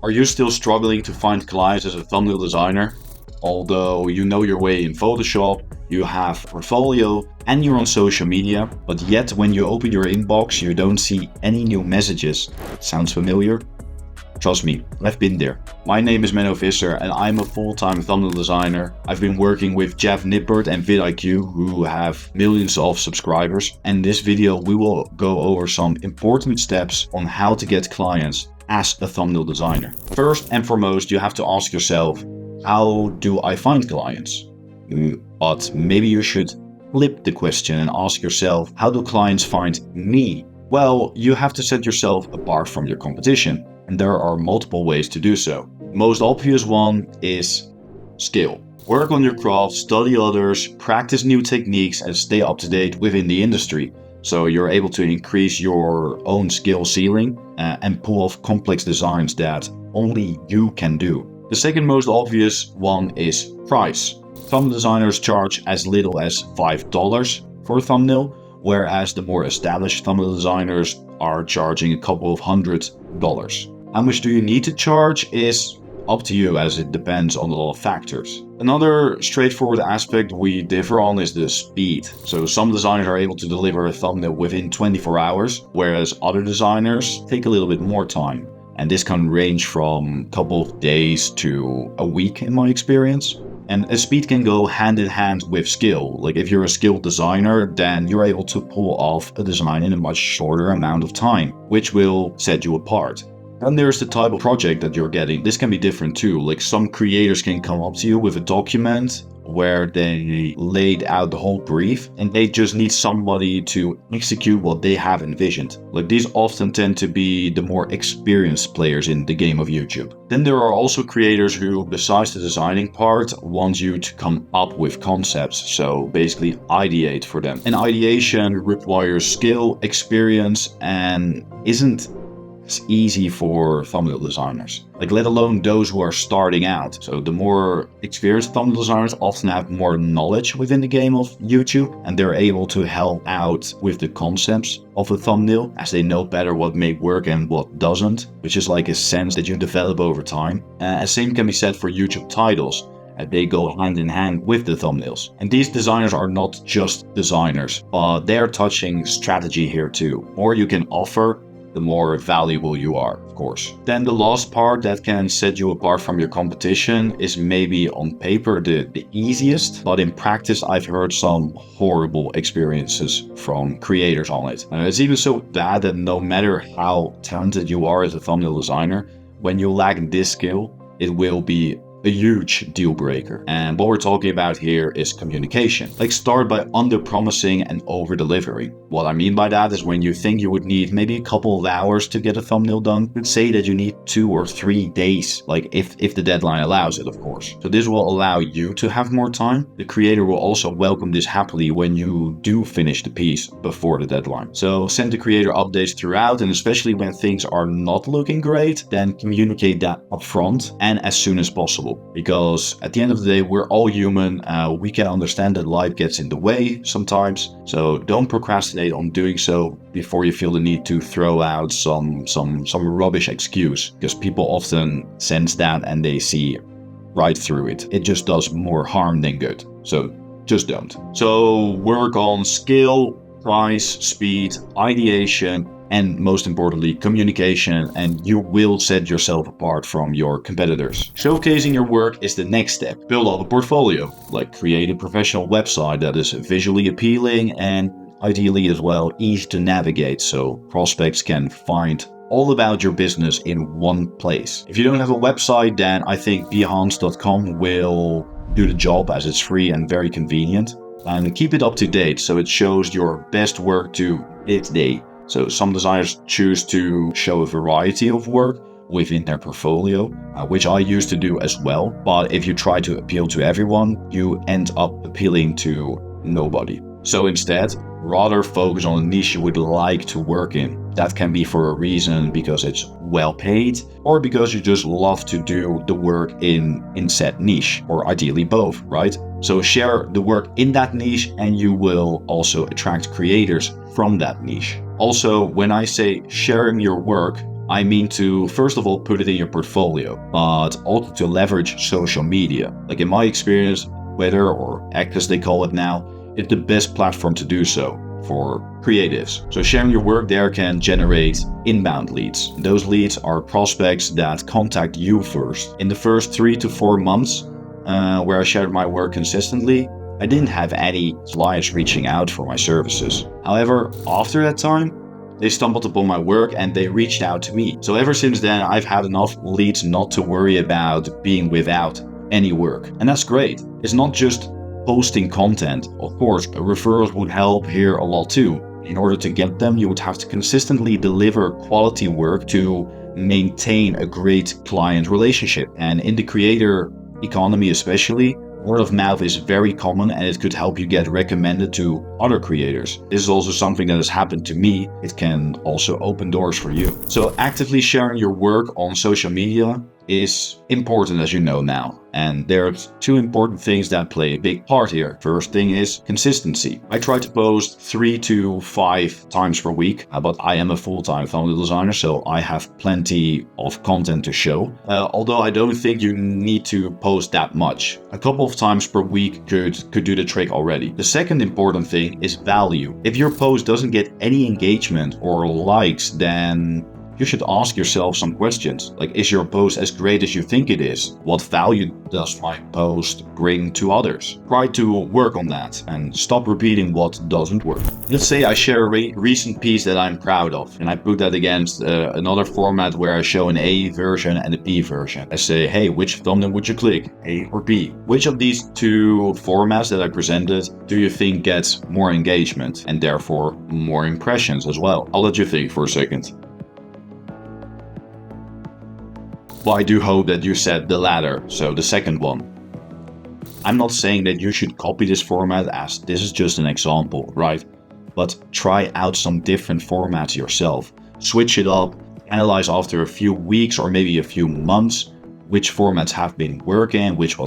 Are you still struggling to find clients as a thumbnail designer? Although you know your way in Photoshop, you have a portfolio, and you're on social media, but yet when you open your inbox, you don't see any new messages. Sounds familiar? Trust me, I've been there. My name is Menno Visser and I'm a full-time thumbnail designer. I've been working with Jeff Nippert and vidIQ, who have millions of subscribers. And in this video we will go over some important steps on how to get clients as a thumbnail designer. First and foremost, you have to ask yourself, how do I find clients? But maybe you should flip the question and ask yourself, how do clients find me? Well, you have to set yourself apart from your competition. And there are multiple ways to do so. The most obvious one is skill. Work on your craft, study others, practice new techniques, and stay up to date within the industry. So you're able to increase your own skill ceiling and pull off complex designs that only you can do. The second most obvious one is price. Thumbnail designers charge as little as $5 for a thumbnail, whereas the more established thumbnail designers are charging a couple of $100s. How much do you need to charge is up to you, as it depends on a lot of factors. Another straightforward aspect we differ on is the speed. So some designers are able to deliver a thumbnail within 24 hours, whereas other designers take a little bit more time. And this can range from a couple of days to a week in my experience. And speed can go hand in hand with skill. Like if you're a skilled designer, then you're able to pull off a design in a much shorter amount of time, which will set you apart. And there's the type of project that you're getting. This can be different too. Like some creators can come up to you with a document where they laid out the whole brief and they just need somebody to execute what they have envisioned. Like these often tend to be the more experienced players in the game of YouTube. Then there are also creators who, besides the designing part, want you to come up with concepts. So basically ideate for them. And ideation requires skill, experience, and isn't as easy for thumbnail designers, like let alone those who are starting out. So the more experienced thumbnail designers often have more knowledge within the game of YouTube, and they're able to help out with the concepts of a thumbnail, as they know better what may work and what doesn't, which is like a sense that you develop over time. Same can be said for YouTube titles. They go hand in hand with the thumbnails. And these designers are not just designers, but they're touching strategy here too. The more you can offer, the more valuable you are, of course. Then the last part that can set you apart from your competition is maybe on paper the easiest, but in practice I've heard some horrible experiences from creators on it. It's even so bad that no matter how talented you are as a thumbnail designer, when you lack this skill, it will be a huge deal breaker. And what we're talking about here is communication. Like start by under-promising and over-delivering. What I mean by that is when you think you would need maybe a couple of hours to get a thumbnail done, you say that you need 2 or 3 days, like if the deadline allows it, of course. So this will allow you to have more time. The creator will also welcome this happily when you do finish the piece before the deadline. So send the creator updates throughout, and especially when things are not looking great, then communicate that upfront and as soon as possible. Because at the end of the day, we're all human. We can understand that life gets in the way sometimes. So don't procrastinate on doing so before you feel the need to throw out some rubbish excuse. Because people often sense that and they see right through it. It just does more harm than good. So just don't. So work on skill, price, speed, ideation, and most importantly, communication, and you will set yourself apart from your competitors. Showcasing your work is the next step. Build up a portfolio, like create a professional website that is visually appealing and ideally as well easy to navigate so prospects can find all about your business in one place. If you don't have a website, then I think behance.com will do the job, as it's free and very convenient. And keep it up to date so it shows your best work to its day. So some designers choose to show a variety of work within their portfolio, which I used to do as well. But if you try to appeal to everyone, you end up appealing to nobody. So instead, rather focus on a niche you would like to work in. That can be for a reason because it's well paid, or because you just love to do the work in said niche, or ideally both, right? So share the work in that niche and you will also attract creators from that niche. Also, when I say sharing your work, I mean to, first of all, put it in your portfolio, but also to leverage social media. Like in my experience, Twitter, or X as they call it now, it's the best platform to do so for creatives. So sharing your work there can generate inbound leads. Those leads are prospects that contact you first. In the first 3 to 4 months, where I shared my work consistently, I didn't have any clients reaching out for my services. However, after that time, they stumbled upon my work and they reached out to me. So ever since then, I've had enough leads not to worry about being without any work. And that's great. It's not just posting content. Of course, referrals would help here a lot too. In order to get them, you would have to consistently deliver quality work to maintain a great client relationship. And in the creator economy especially, word of mouth is very common and it could help you get recommended to other creators. This is also something that has happened to me. It can also open doors for you. So actively sharing your work on social media is important, as you know now. And there are 2 important things that play a big part here. First thing is consistency. I try to post 3 to 5 times per week, but I am a full-time thumbnail designer, so I have plenty of content to show. Although I don't think you need to post that much. A couple of times per week could do the trick already. The second important thing is value. If your post doesn't get any engagement or likes, then you should ask yourself some questions. Like, is your post as great as you think it is? What value does my post bring to others? Try to work on that and stop repeating what doesn't work. Let's say I share a recent piece that I'm proud of, and I put that against another format where I show an A version and a B version. I say, hey, which thumbnail would you click, A or B? Which of these 2 formats that I presented do you think gets more engagement and therefore more impressions as well? I'll let you think for a second. Well, I do hope that you said the latter, so the second one. I'm not saying that you should copy this format, as this is just an example, right? But try out some different formats yourself. Switch it up, analyze after a few weeks or maybe a few months which formats have been working, which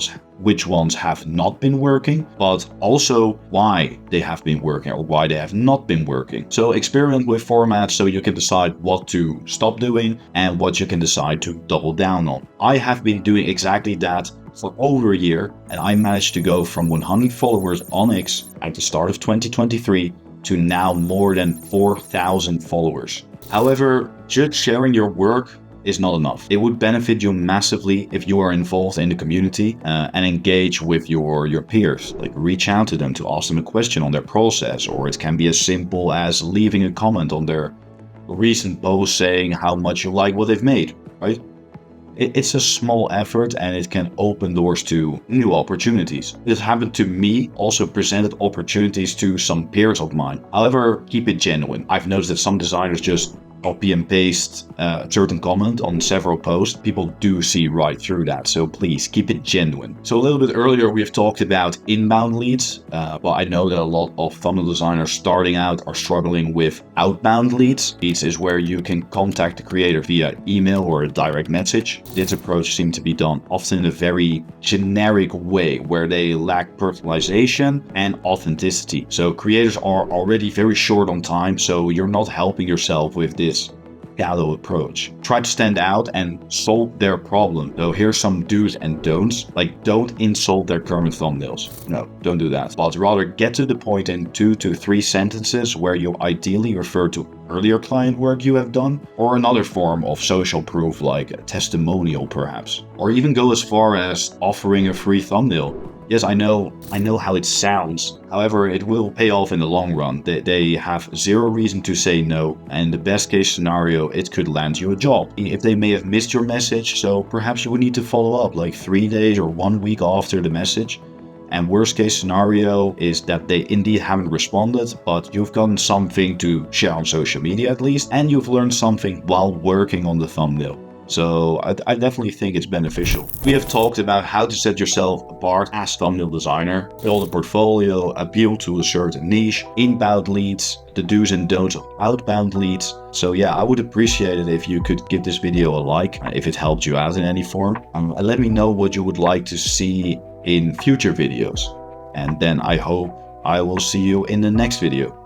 ones have not been working, but also why they have been working or why they have not been working. So experiment with formats so you can decide what to stop doing and what you can decide to double down on. I have been doing exactly that for over a year, and I managed to go from 100 followers on X at the start of 2023 to now more than 4,000 followers. However, just sharing your work is not enough. It would benefit you massively if you are involved in the community and engage with your peers. Like, reach out to them to ask them a question on their process, or it can be as simple as leaving a comment on their recent post saying how much you like what they've made, right? It's a small effort and it can open doors to new opportunities. This happened to me, also presented opportunities to some peers of mine. However, keep it genuine. I've noticed that some designers just copy and paste a certain comment on several posts. People do see right through that, so please keep it genuine. So a little bit earlier we've talked about inbound leads, but I know that a lot of thumbnail designers starting out are struggling with outbound leads. Leads is where you can contact the creator via email or a direct message. This approach seems to be done often in a very generic way where they lack personalization and authenticity. So creators are already very short on time, so you're not helping yourself with this shallow approach. Try to stand out and solve their problem. So here's some do's and don'ts. Like, don't insult their current thumbnails. No, don't do that. But rather get to the point in 2 to 3 sentences where you ideally refer to earlier client work you have done, or another form of social proof like a testimonial perhaps. Or even go as far as offering a free thumbnail. Yes, I know how it sounds. However, it will pay off in the long run. They have zero reason to say no, and in the best case scenario, it could land you a job. If they may have missed your message, so perhaps you would need to follow up like 3 days or 1 week after the message. And worst case scenario is that they indeed haven't responded, but you've gotten something to share on social media at least, and you've learned something while working on the thumbnail. So I definitely think it's beneficial. We have talked about how to set yourself apart as thumbnail designer, build a portfolio, appeal to a certain niche, inbound leads, the do's and don'ts of outbound leads. So yeah, I would appreciate it if you could give this video a like, if it helped you out in any form. And let me know what you would like to see in future videos. And then I hope I will see you in the next video.